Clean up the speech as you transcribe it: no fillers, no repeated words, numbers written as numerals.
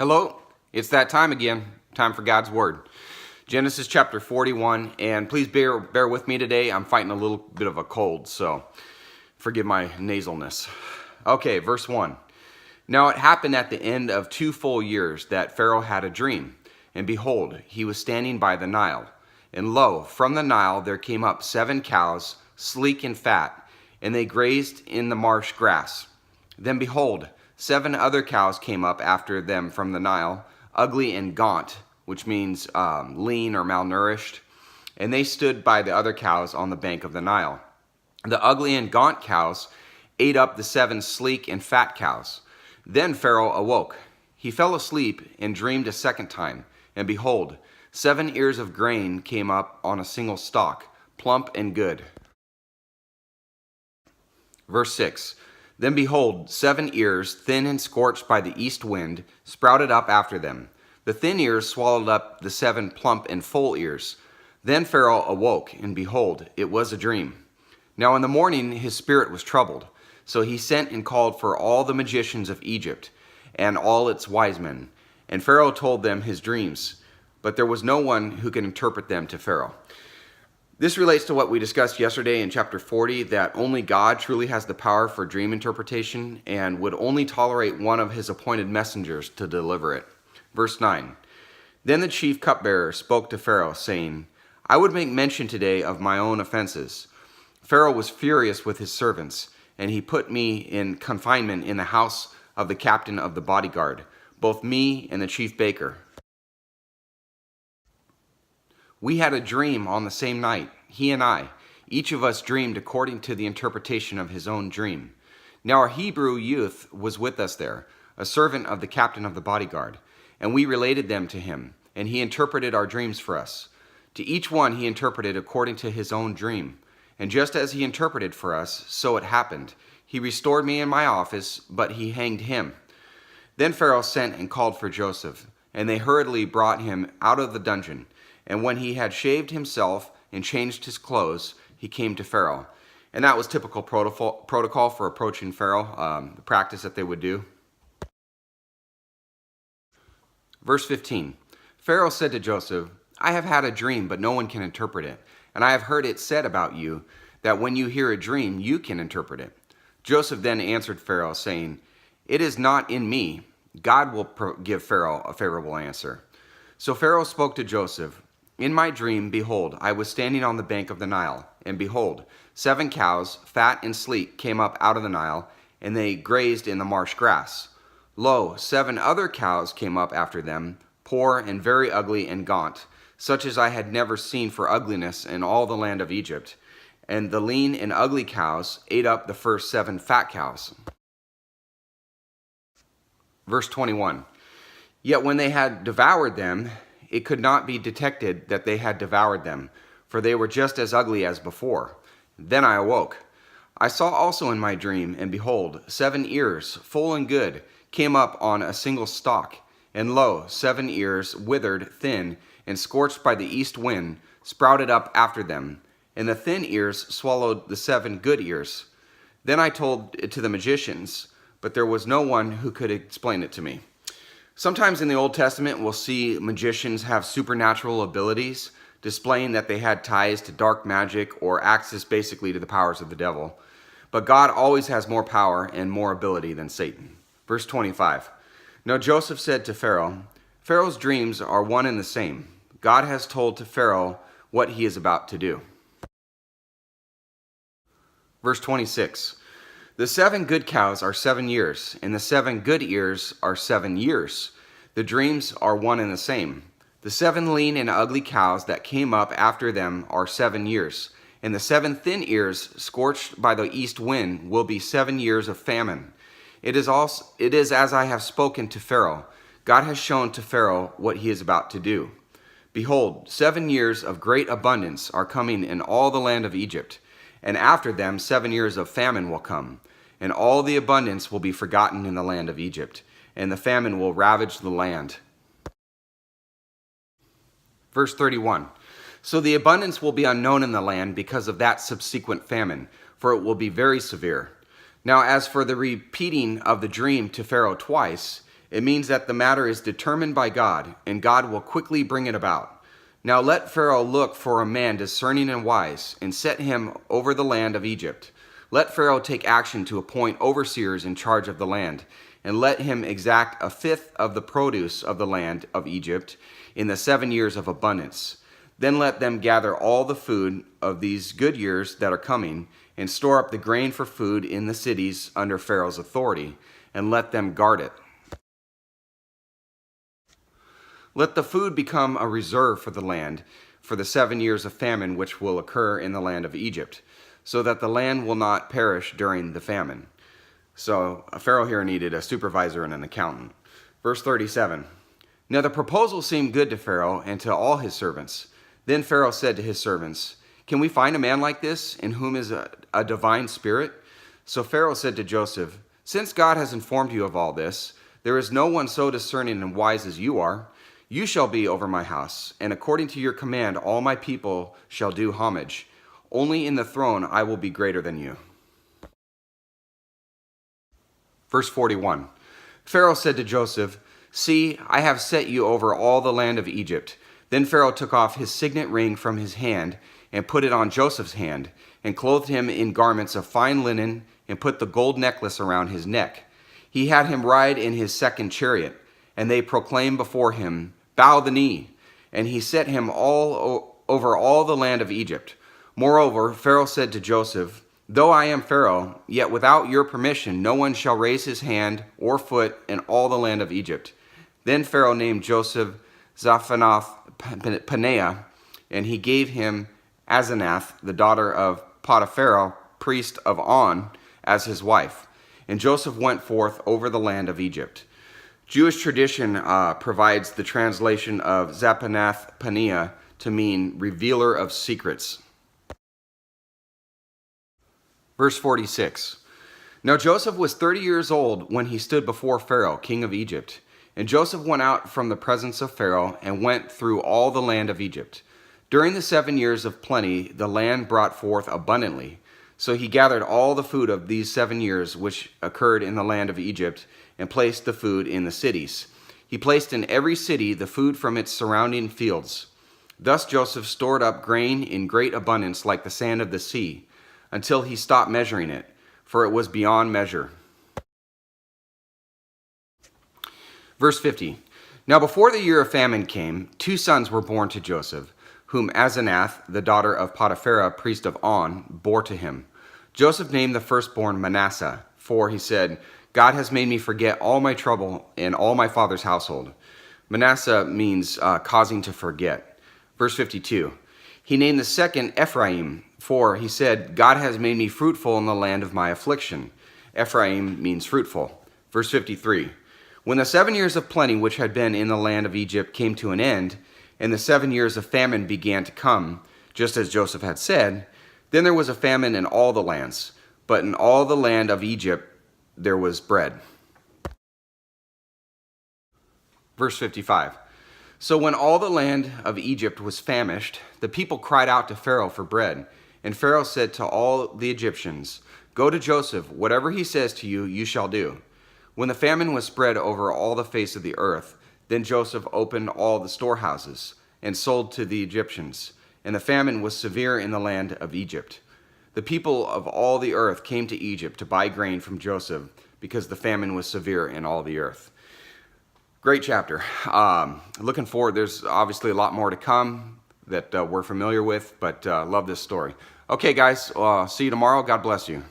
Hello, it's that time again, time for God's Word. Genesis chapter 41, and please bear with me today. I'm fighting a little bit of a cold, so forgive my nasalness. Okay, verse 1. Now it happened at the end of 2 full years that Pharaoh had a dream, and behold, he was standing by the Nile. And lo, from the Nile there came up 7 cows, sleek and fat, and they grazed in the marsh grass. Then behold, 7 other cows came up after them from the Nile, ugly and gaunt, which means lean or malnourished, and they stood by the other cows on the bank of the Nile. The ugly and gaunt cows ate up the 7 sleek and fat cows. Then Pharaoh awoke. He fell asleep and dreamed a second time, and behold, 7 ears of grain came up on a single stalk, plump and good. Verse 6. Then behold, 7 ears, thin and scorched by the east wind, sprouted up after them. The thin ears swallowed up the 7 plump and full ears. Then Pharaoh awoke, and behold, it was a dream. Now in the morning his spirit was troubled. So he sent and called for all the magicians of Egypt, and all its wise men. And Pharaoh told them his dreams, but there was no one who could interpret them to Pharaoh. This relates to what we discussed yesterday in chapter 40, that only God truly has the power for dream interpretation and would only tolerate one of his appointed messengers to deliver it. Verse 9. Then the chief cupbearer spoke to Pharaoh, saying, I would make mention today of my own offenses. Pharaoh was furious with his servants, and he put me in confinement in the house of the captain of the bodyguard, both me and the chief baker. We had a dream on the same night, he and I. Each of us dreamed according to the interpretation of his own dream. Now our Hebrew youth was with us there, a servant of the captain of the bodyguard, and we related them to him, and he interpreted our dreams for us. To each one he interpreted according to his own dream. And just as he interpreted for us, so it happened. He restored me in my office, but he hanged him. Then Pharaoh sent and called for Joseph, and they hurriedly brought him out of the dungeon. And when he had shaved himself and changed his clothes, he came to Pharaoh. And that was typical protocol for approaching Pharaoh, the practice that they would do. Verse 15. Pharaoh said to Joseph, I have had a dream, but no one can interpret it. And I have heard it said about you that when you hear a dream, you can interpret it. Joseph then answered Pharaoh, saying, It is not in me. God will give Pharaoh a favorable answer. So Pharaoh spoke to Joseph, In my dream, behold, I was standing on the bank of the Nile, and behold, 7 cows, fat and sleek, came up out of the Nile, and they grazed in the marsh grass. Lo, 7 other cows came up after them, poor and very ugly and gaunt, such as I had never seen for ugliness in all the land of Egypt. And the lean and ugly cows ate up the first 7 fat cows. Verse 21. Yet when they had devoured them, it could not be detected that they had devoured them, for they were just as ugly as before. Then I awoke. I saw also in my dream, and behold, 7 ears, full and good, came up on a single stalk. And lo, 7 ears, withered, thin, and scorched by the east wind, sprouted up after them. And the thin ears swallowed the 7 good ears. Then I told it to the magicians, but there was no one who could explain it to me. Sometimes in the Old Testament, we'll see magicians have supernatural abilities, displaying that they had ties to dark magic or access basically to the powers of the devil. But God always has more power and more ability than Satan. Verse 25. Now Joseph said to Pharaoh, Pharaoh's dreams are one and the same. God has told to Pharaoh what he is about to do. Verse 26. The 7 good cows are 7 years, and the 7 good ears are 7 years. The dreams are one and the same. The 7 lean and ugly cows that came up after them are 7 years, and the 7 thin ears scorched by the east wind will be 7 years of famine. It is as I have spoken to Pharaoh. God has shown to Pharaoh what he is about to do. Behold, 7 years of great abundance are coming in all the land of Egypt, and after them 7 years of famine will come, and all the abundance will be forgotten in the land of Egypt, and the famine will ravage the land. Verse 31. So the abundance will be unknown in the land because of that subsequent famine, for it will be very severe. Now as for the repeating of the dream to Pharaoh twice, It means that the matter is determined by God, and God will quickly bring it about. Now let Pharaoh look for a man discerning and wise, and set him over the land of Egypt. Let Pharaoh take action to appoint overseers in charge of the land, and let him exact a fifth of the produce of the land of Egypt in the 7 years of abundance. Then let them gather all the food of these good years that are coming, and store up the grain for food in the cities under Pharaoh's authority, and let them guard it. Let the food become a reserve for the land for the 7 years of famine which will occur in the land of Egypt, so that the land will not perish during the famine. So Pharaoh here needed a supervisor and an accountant. Verse 37. Now the proposal seemed good to Pharaoh and to all his servants. Then Pharaoh said to his servants, "Can we find a man like this, in whom is a divine spirit?" So Pharaoh said to Joseph, "Since God has informed you of all this, there is no one so discerning and wise as you are. You shall be over my house, and according to your command all my people shall do homage. Only in the throne I will be greater than you." Verse 41. Pharaoh said to Joseph, "See, I have set you over all the land of Egypt." Then Pharaoh took off his signet ring from his hand and put it on Joseph's hand, and clothed him in garments of fine linen, and put the gold necklace around his neck. He had him ride in his second chariot, and they proclaimed before him, "Bow the knee." And he set him over all the land of Egypt. Moreover, Pharaoh said to Joseph, "Though I am Pharaoh, yet without your permission no one shall raise his hand or foot in all the land of Egypt." Then Pharaoh named Joseph Zaphanath-Paneah, and he gave him Asenath, the daughter of Potiphar, priest of On, as his wife. And Joseph went forth over the land of Egypt. Jewish tradition provides the translation of Zaphanath-Paneah to mean revealer of secrets. Verse 46. Now Joseph was 30 years old when he stood before Pharaoh, king of Egypt. And Joseph went out from the presence of Pharaoh and went through all the land of Egypt. During the 7 years of plenty, the land brought forth abundantly. So he gathered all the food of these 7 years which occurred in the land of Egypt, and placed the food in the cities. He placed in every city the food from its surrounding fields. Thus Joseph stored up grain in great abundance like the sand of the sea, until he stopped measuring it, for it was beyond measure. Verse 50. Now before the year of famine came, 2 sons were born to Joseph, whom Asenath, the daughter of Potiphar, priest of On, bore to him. Joseph named the firstborn Manasseh, for he said, "God has made me forget all my trouble in all my father's household." Manasseh means causing to forget. Verse 52. He named the second Ephraim, for he said, "God has made me fruitful in the land of my affliction." Ephraim means fruitful. Verse 53. When the 7 years of plenty which had been in the land of Egypt came to an end, and the 7 years of famine began to come, just as Joseph had said, then there was a famine in all the lands, but in all the land of Egypt there was bread. Verse 55. So when all the land of Egypt was famished, the people cried out to Pharaoh for bread. And Pharaoh said to all the Egyptians, "Go to Joseph, whatever he says to you, you shall do." When the famine was spread over all the face of the earth, then Joseph opened all the storehouses and sold to the Egyptians, and the famine was severe in the land of Egypt. The people of all the earth came to Egypt to buy grain from Joseph, because the famine was severe in all the earth. Great chapter. Looking forward, there's obviously a lot more to come that we're familiar with, but love this story. Okay, guys, see you tomorrow. God bless you.